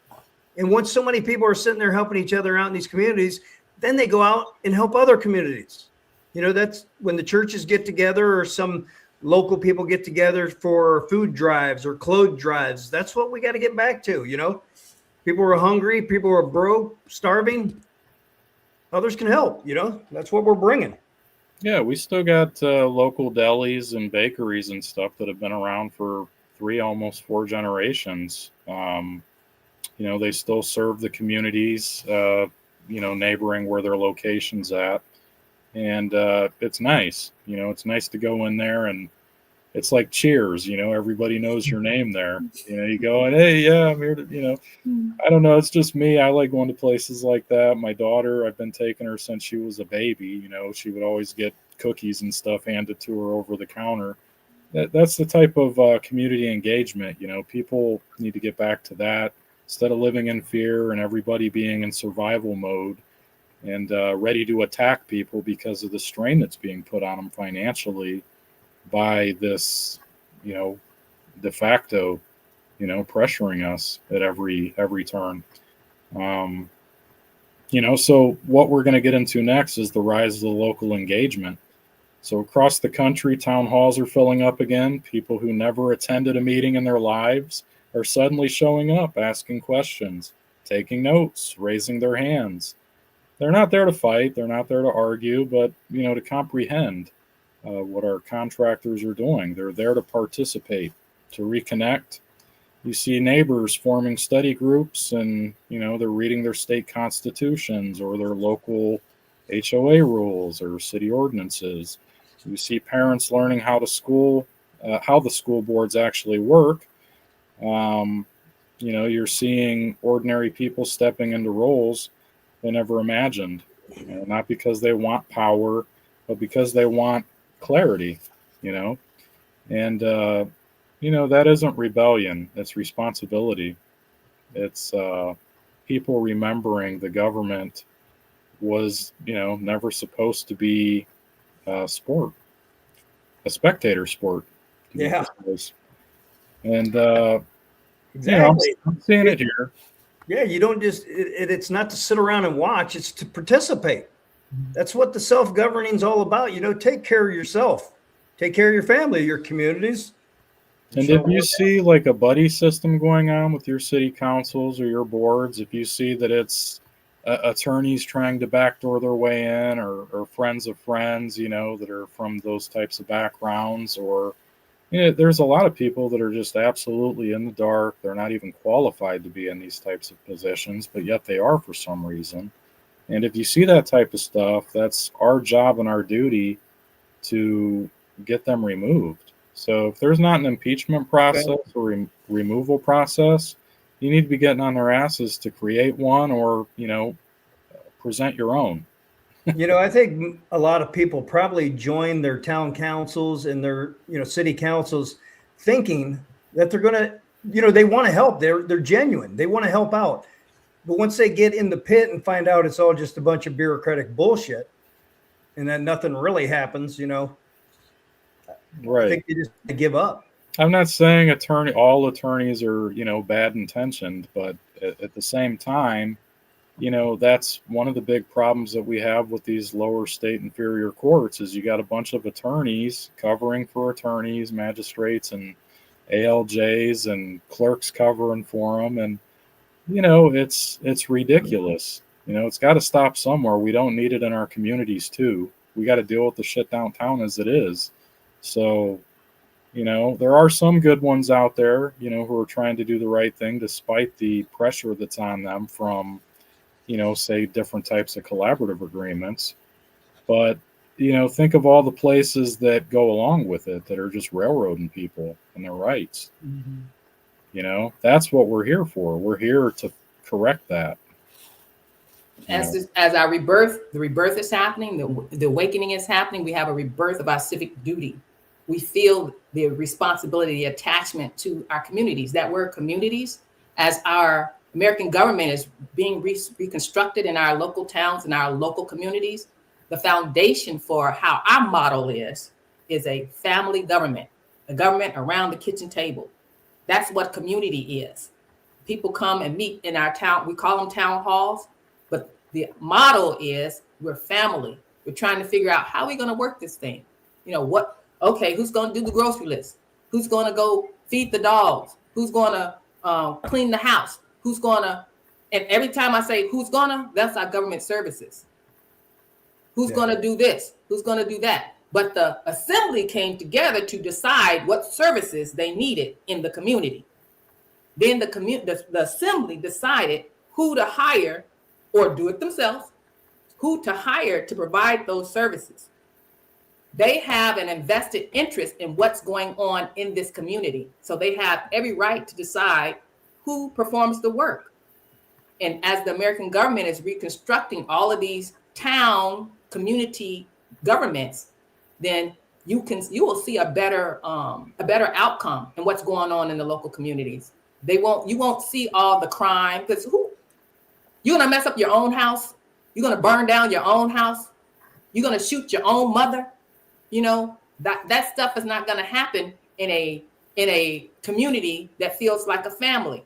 And once so many people are sitting there helping each other out in these communities, then they go out and help other communities. That's when the churches get together, or some local people get together for food drives or clothes drives. That's what we got to get back to. People are hungry, people are broke, starving. Others can help. That's what we're bringing. Yeah, we still got local delis and bakeries and stuff that have been around for 3, almost 4 generations. They still serve the communities, neighboring where their location's at. And it's nice, it's nice to go in there and it's like Cheers, everybody knows your name there. You go and, hey, yeah, I'm here to, I don't know. It's just me. I like going to places like that. My daughter, I've been taking her since she was a baby. She would always get cookies and stuff handed to her over the counter. That's the type of community engagement. People need to get back to that instead of living in fear and everybody being in survival mode and ready to attack people because of the strain that's being put on them financially by this, de facto, pressuring us at every turn. So what we're going to get into next is the rise of the local engagement. So across the country, town halls are filling up again. People who never attended a meeting in their lives are suddenly showing up, asking questions, taking notes, raising their hands. They're not there to fight. They're not there to argue, but, to comprehend what our contractors are doing. They're there to participate, to reconnect. You see neighbors forming study groups and, they're reading their state constitutions or their local HOA rules or city ordinances. You see parents learning how the school boards actually work. You're seeing ordinary people stepping into roles they never imagined, not because they want power, but because they want clarity, and that isn't rebellion. It's responsibility. It's people remembering the government was, never supposed to be a sport, a spectator sport. Yeah. And, exactly. I'm seeing it here. Yeah. You don't just, it's not to sit around and watch, it's to participate. That's what the self-governing is all about. Take care of yourself, take care of your family, your communities. And if you see like a buddy system going on with your city councils or your boards, if you see that it's attorneys trying to backdoor their way in or friends of friends, that are from those types of backgrounds, or, there's a lot of people that are just absolutely in the dark. They're not even qualified to be in these types of positions, but yet they are for some reason. And if you see that type of stuff, that's our job and our duty to get them removed. So if there's not an impeachment process or removal process, you need to be getting on their asses to create one or, present your own. I think a lot of people probably join their town councils and their, city councils thinking that they're going to, they want to help. They're genuine. They want to help out. But once they get in the pit and find out it's all just a bunch of bureaucratic bullshit and that nothing really happens, right. I think they just give up. I'm not saying all attorneys are, bad intentioned, but at the same time, that's one of the big problems that we have with these lower state inferior courts is you got a bunch of attorneys covering for attorneys, magistrates, and ALJs and clerks covering for them. And, it's ridiculous. It's got to stop somewhere. We don't need it in our communities too. We got to deal with the shit downtown as it is. So, there are some good ones out there, who are trying to do the right thing despite the pressure that's on them from, say different types of collaborative agreements. But, think of all the places that go along with it that are just railroading people and their rights. Mm-hmm. That's what we're here for. We're here to correct that. As our rebirth, the rebirth is happening, the awakening is happening, we have a rebirth of our civic duty. We feel the responsibility, the attachment to our communities, that we're communities. As our American government is being reconstructed in our local towns and our local communities, the foundation for how our model is a family government, a government around the kitchen table. That's what community is. People come and meet in our town. We call them town halls, but the model is we're family. We're trying to figure out how we're going to work this thing. Who's going to do the grocery list? Who's going to go feed the dogs? Who's going to clean the house? Who's going to, and every time I say who's going to, that's our government services. Who's going to do this? Who's going to do that? But the assembly came together to decide what services they needed in the community. Then the assembly decided who to hire or do it themselves, who to hire to provide those services. they have an invested interest in what's going on in this community. So they have every right to decide who performs the work. And as the American government is reconstructing all of these town community governments, then you will see a better outcome in what's going on in the local communities. You won't see all the crime, because you're gonna mess up your own house, you're gonna burn down your own house, you're gonna shoot your own mother. That stuff is not gonna happen in a community that feels like a family.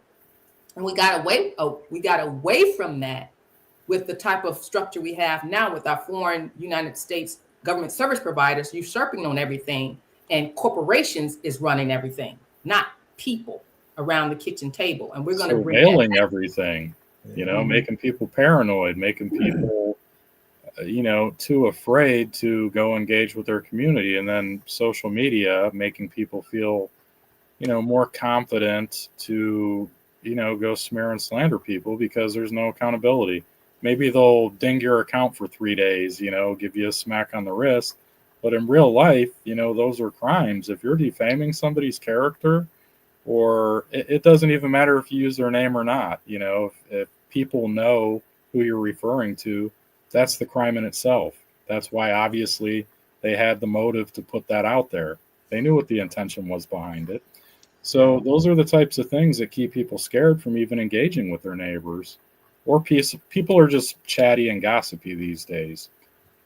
And we got away from that with the type of structure we have now with our foreign United States government service providers usurping on everything, and corporations is running everything, not people around the kitchen table. And we're going to surveilling everything, making people paranoid, making people, too afraid to go engage with their community. And then social media making people feel, more confident to go smear and slander people because there's no accountability. Maybe they'll ding your account for 3 days, give you a smack on the wrist. But in real life, those are crimes. If you're defaming somebody's character, or it doesn't even matter if you use their name or not, if people know who you're referring to, that's the crime in itself. That's why obviously they had the motive to put that out there. They knew what the intention was behind it. So those are the types of things that keep people scared from even engaging with their neighbors. Or people are just chatty and gossipy these days.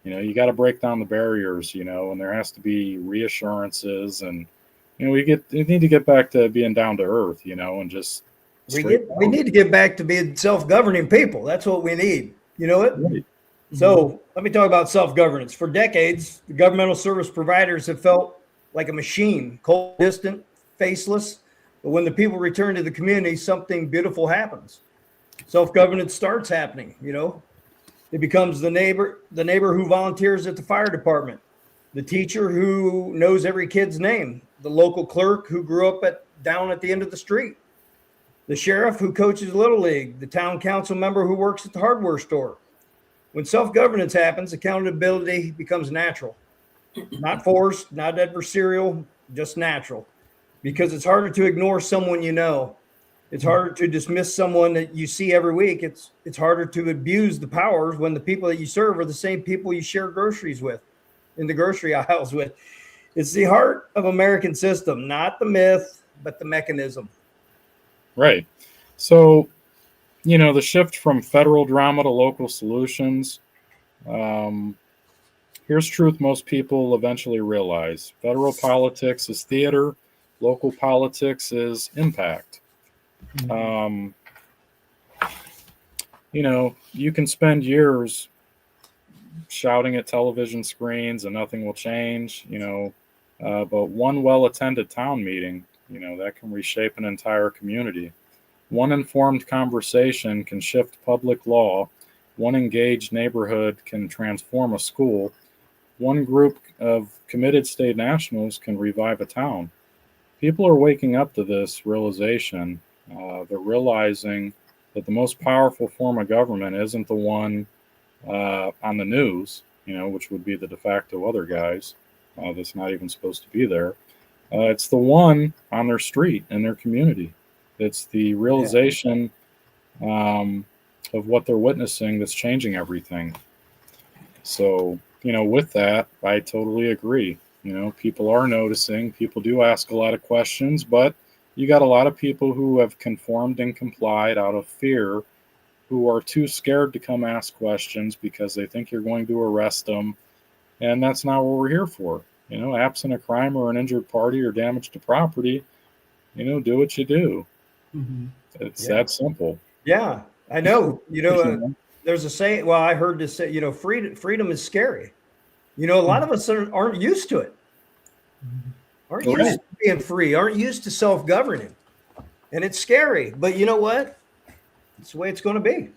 You got to break down the barriers, and there has to be reassurances, and we need to get back to being down to earth, and just we need to get back to being self-governing people. That's what we need. You know what? Right. So let me talk about self-governance. For decades, the governmental service providers have felt like a machine, cold, distant, faceless. But when the people return to the community, something beautiful happens. Self-governance starts happening. It becomes the neighbor who volunteers at the fire department, the teacher who knows every kid's name, the local clerk who grew up down at the end of the street, the sheriff who coaches Little League, the town council member who works at the hardware store. When self-governance happens, accountability becomes natural, not forced, not adversarial, just natural, because it's harder to ignore someone It's harder to dismiss someone that you see every week. It's harder to abuse the powers when the people that you serve are the same people you share groceries with, in the grocery aisles with. It's the heart of American system, not the myth, but the mechanism. Right. So, the shift from federal drama to local solutions. Here's truth most people eventually realize. Federal politics is theater. Local politics is impact. You can spend years shouting at television screens and nothing will change, but one well-attended town meeting, that can reshape an entire community. One informed conversation can shift public law. One engaged neighborhood can transform a school. One group of committed state nationals can revive a town. People are waking up to this realization. They're realizing that the most powerful form of government isn't the one on the news, which would be the de facto other guys that's not even supposed to be there. It's the one on their street in their community. It's the realization of what they're witnessing that's changing everything. So, with that, I totally agree. People are noticing. People do ask a lot of questions, but you got a lot of people who have conformed and complied out of fear, who are too scared to come ask questions because they think you're going to arrest them. And that's not what we're here for. Absent a crime or an injured party or damage to property, do what you do. Mm-hmm. It's that simple. Yeah, I know. There's a saying, well, I heard this say, freedom is scary. A lot of us aren't used to it. Aren't used to being free, aren't used to self-governing. And it's scary. But you know what? It's the way it's going to be.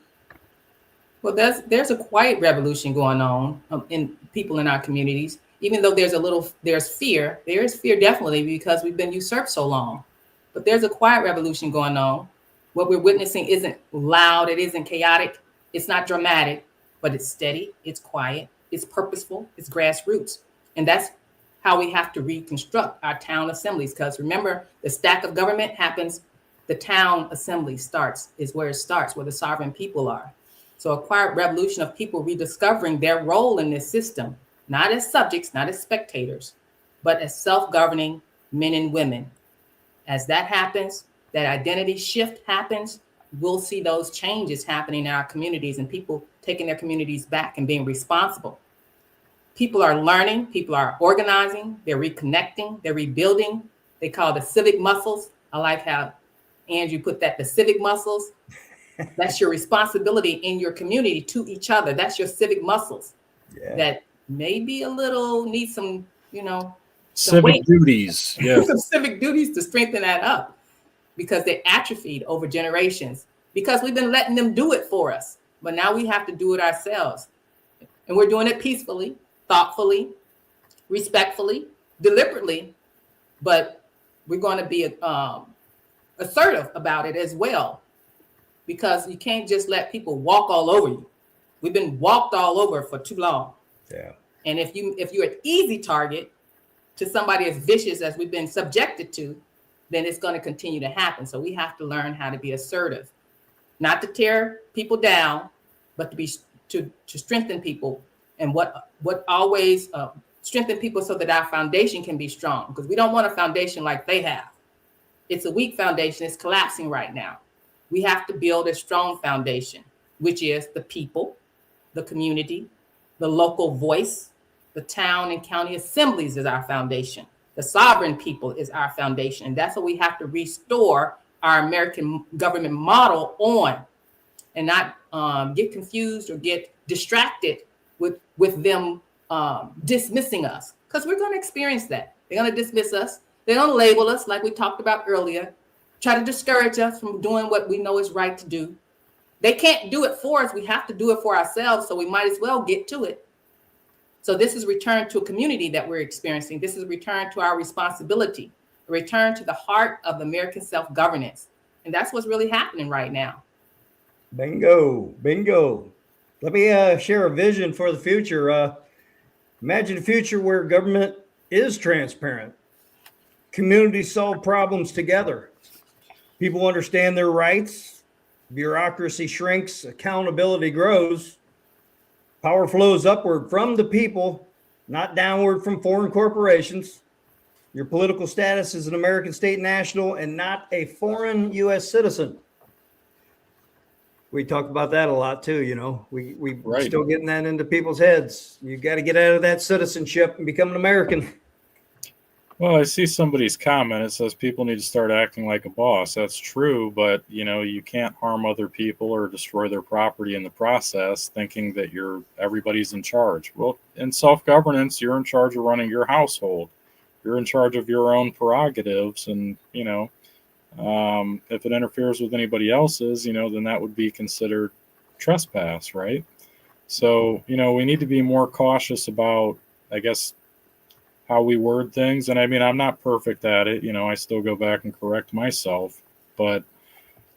Well, there's a quiet revolution going on in people in our communities. Even though there's fear. There is fear definitely because we've been usurped so long. But there's a quiet revolution going on. What we're witnessing isn't loud. It isn't chaotic. It's not dramatic, but it's steady. It's quiet. It's purposeful. It's grassroots. And that's how we have to reconstruct our town assemblies. Because remember, the stack of government happens, the town assembly is where it starts, where the sovereign people are. So a quiet revolution of people rediscovering their role in this system, not as subjects, not as spectators, but as self-governing men and women. As that happens, that identity shift happens, we'll see those changes happening in our communities and people taking their communities back and being responsible. People are learning, people are organizing, they're reconnecting, they're rebuilding. They call it the civic muscles. I like how Andrew put that, the civic muscles. That's your responsibility in your community to each other. That's your civic muscles. Yeah. That maybe need some, civic duties. Yes. Some civic duties to strengthen that up, because they atrophied over generations because we've been letting them do it for us. But now we have to do it ourselves. And we're doing it peacefully, thoughtfully, respectfully, deliberately, but we're going to be assertive about it as well, because you can't just let people walk all over you. We've been walked all over for too long. Yeah. And if you're an easy target to somebody as vicious as we've been subjected to, then it's going to continue to happen. So we have to learn how to be assertive, not to tear people down, but to strengthen people, and what always strengthen people so that our foundation can be strong, because we don't want a foundation like they have. It's a weak foundation. It's collapsing right now. We have to build a strong foundation, which is the people, the community, the local voice, the town and county assemblies is our foundation. The sovereign people is our foundation. And that's what we have to restore our American government model on, and not get confused or get distracted with them dismissing us, because we're going to experience that. They're going to dismiss us. They're going to label us like we talked about earlier, try to discourage us from doing what we know is right to do. They can't do it for us. We have to do it for ourselves. So we might as well get to it. So this is return to a community that we're experiencing. This is a return to our responsibility, a return to the heart of American self-governance. And that's what's really happening right now. Bingo. Let me share a vision for the future. Imagine a future where government is transparent. Communities solve problems together. People understand their rights. Bureaucracy shrinks. Accountability grows. Power flows upward from the people, not downward from foreign corporations. Your political status is an American state national and not a foreign U.S. citizen. We talk about that a lot too, We're right. Still getting that into people's heads. You got to get out of that citizenship and become an American. Well, I see somebody's comment. It says people need to start acting like a boss. That's true, but you can't harm other people or destroy their property in the process, thinking that everybody's in charge. Well, in self-governance, you're in charge of running your household. You're in charge of your own prerogatives, and if it interferes with anybody else's, then that would be considered trespass, right? So we need to be more cautious about, I guess, how we word things. And I mean, I'm not perfect at it. I still go back and correct myself. But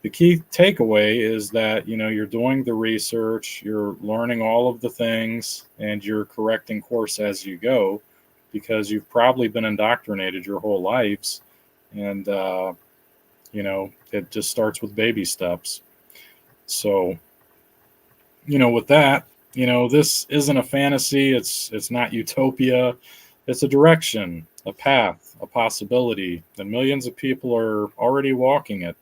the key takeaway is that, you're doing the research, you're learning all of the things, and you're correcting course as you go, because you've probably been indoctrinated your whole lives. And, it just starts with baby steps. So, with that, this isn't a fantasy. It's not utopia. It's a direction, a path, a possibility, and millions of people are already walking it.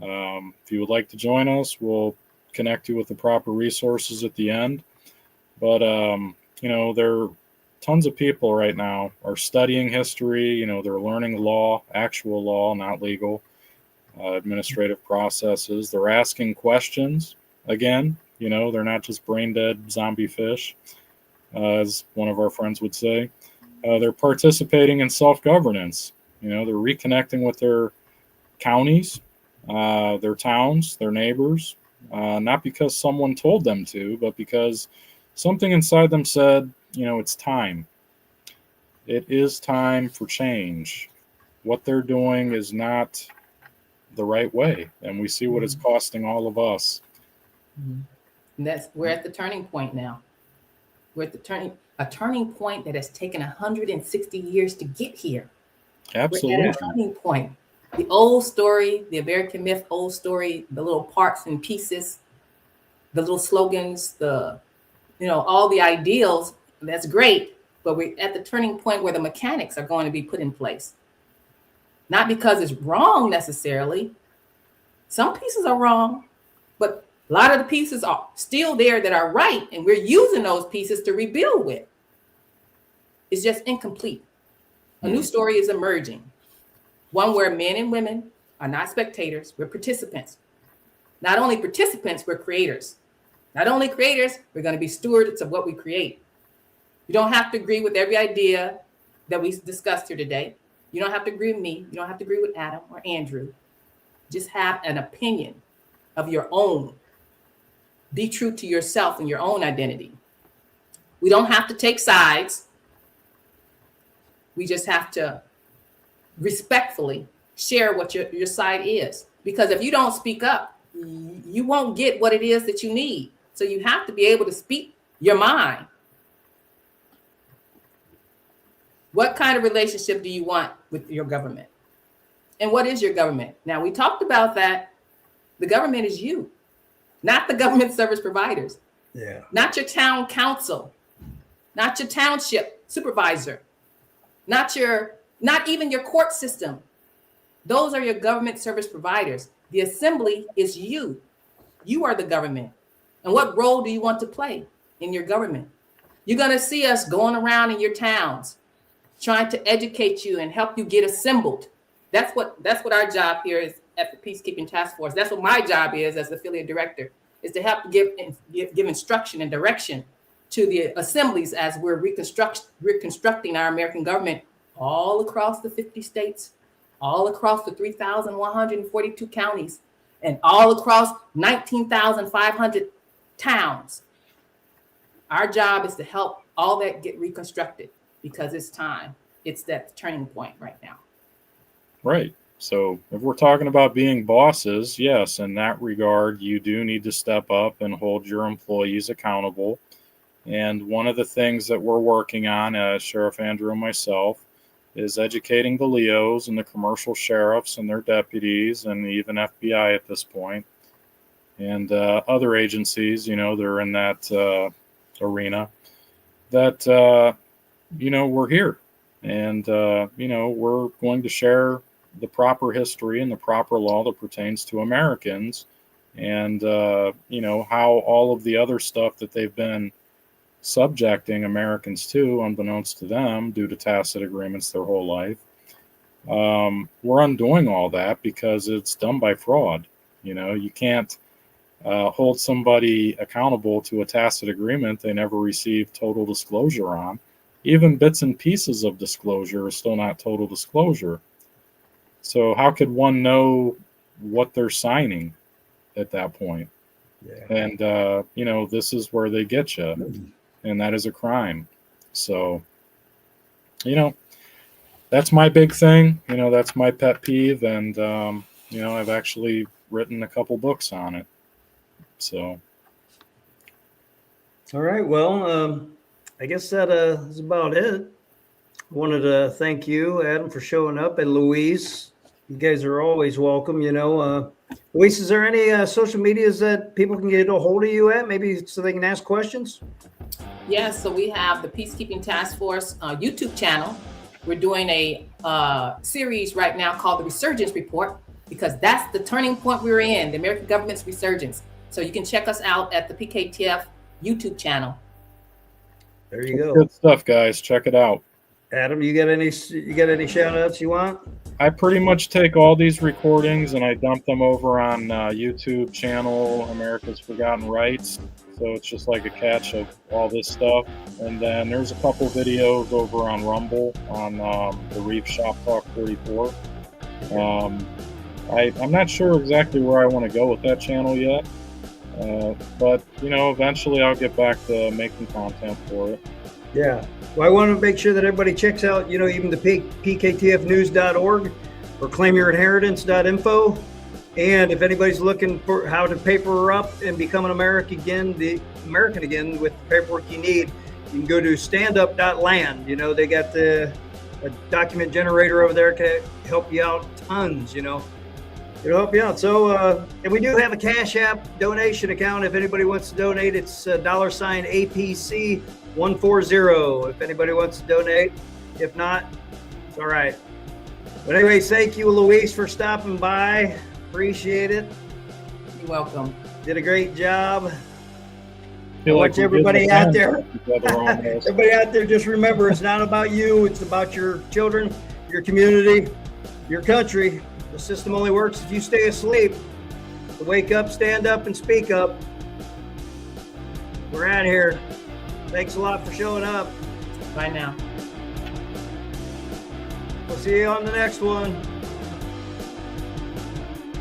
If you would like to join us, we'll connect you with the proper resources at the end. But, there are tons of people right now are studying history. They're learning law, actual law, not legal, administrative processes. They're asking questions again. They're not just brain dead zombie fish, as one of our friends would say. They're participating in self-governance. They're reconnecting with their counties, their towns, their neighbors, not because someone told them to, but because something inside them said, it's time. It is time for change. What they're doing is not the right way, and we see what it's costing all of us. And we're at the turning point now. We're at the turning. a turning point that has taken 160 years to get here. Absolutely. We're at a turning point. The old story, the American myth, old story, the little parts and pieces, the little slogans, all the ideals, that's great, but we're at the turning point where the mechanics are going to be put in place. Not because it's wrong necessarily. Some pieces are wrong, but a lot of the pieces are still there that are right, and we're using those pieces to rebuild with. It's just incomplete. A new story is emerging. One where men and women are not spectators, we're participants. Not only participants, we're creators. Not only creators, we're going to be stewards of what we create. You don't have to agree with every idea that we discussed here today. You don't have to agree with me. You don't have to agree with Adam or Andrew. Just have an opinion of your own. Be true to yourself and your own identity. We don't have to take sides. We just have to respectfully share what your side is. Because if you don't speak up, you won't get what it is that you need. So you have to be able to speak your mind. What kind of relationship do you want with your government? And what is your government? Now, we talked about that. The government is you, not the government service providers. Yeah. Not your town council, not your township supervisor, not even your court system. Those are your government service providers. The assembly is you. You are the government. And what role do you want to play in your government? You're going to see us going around in your towns, trying to educate you and help you get assembled. That's what our job here is at the Peacekeeping Task Force. That's what my job is as affiliate director, is to help give instruction and direction to the assemblies as we're reconstructing our American government all across the 50 states, all across the 3,142 counties, and all across 19,500 towns. Our job is to help all that get reconstructed because it's time. It's that turning point right now. Right. So if we're talking about being bosses, yes, in that regard, you do need to step up and hold your employees accountable. And one of the things that we're working on as Sheriff Andrew and myself is educating the LEOs and the commercial sheriffs and their deputies and even FBI at this point, and other agencies, they're in that arena, that, we're here. And, we're going to share the proper history and the proper law that pertains to Americans and, how all of the other stuff that they've been subjecting Americans to, unbeknownst to them, due to tacit agreements their whole life. We're undoing all that because it's done by fraud. You can't hold somebody accountable to a tacit agreement they never received total disclosure on. Even bits and pieces of disclosure is still not total disclosure. So how could one know what they're signing at that point? Yeah. And, this is where they get you. And that is a crime. So, that's my big thing. That's my pet peeve. And, I've actually written a couple books on it. So. All right. Well, I guess that is about it. I wanted to thank you, Adam, for showing up, and Louise. You guys are always welcome. Louise, is there any social medias that people can get a hold of you at, maybe so they can ask questions? Yes, so we have the Peacekeeping Task Force YouTube channel. We're doing a series right now called the Resurgence Report, because that's the turning point we're in, the American government's resurgence. So you can check us out at the PKTF YouTube channel. There you go. Good stuff, guys. Check it out. Adam, you got any shout outs you want? I pretty much take all these recordings and I dump them over on YouTube channel, America's Forgotten Rights. So it's just like a catch of all this stuff. And then there's a couple videos over on Rumble on the Reef Shop Talk 44. I'm not sure exactly where I want to go with that channel yet. But, eventually I'll get back to making content for it. Yeah. Well, I want to make sure that everybody checks out, even the pktfnews.org or claimyourinheritance.info. And if anybody's looking for how to paper up and become an American again with the paperwork you need, you can go to standup.land. You know, they got a document generator over there can help you out tons, you know. It'll help you out. So, and we do have a Cash App donation account. If anybody wants to donate, it's $APC 140. If anybody wants to donate, if not, it's all right. But anyway, thank you, Luis, for stopping by. Appreciate it. You're welcome. Did a great job. Feel like Watch everybody out there. Almost. Everybody out there, just remember, it's not about you. It's about your children, your community, your country. The system only works if you stay asleep. So wake up, stand up, and speak up. We're out here. Thanks a lot for showing up. Bye now. We'll see you on the next one.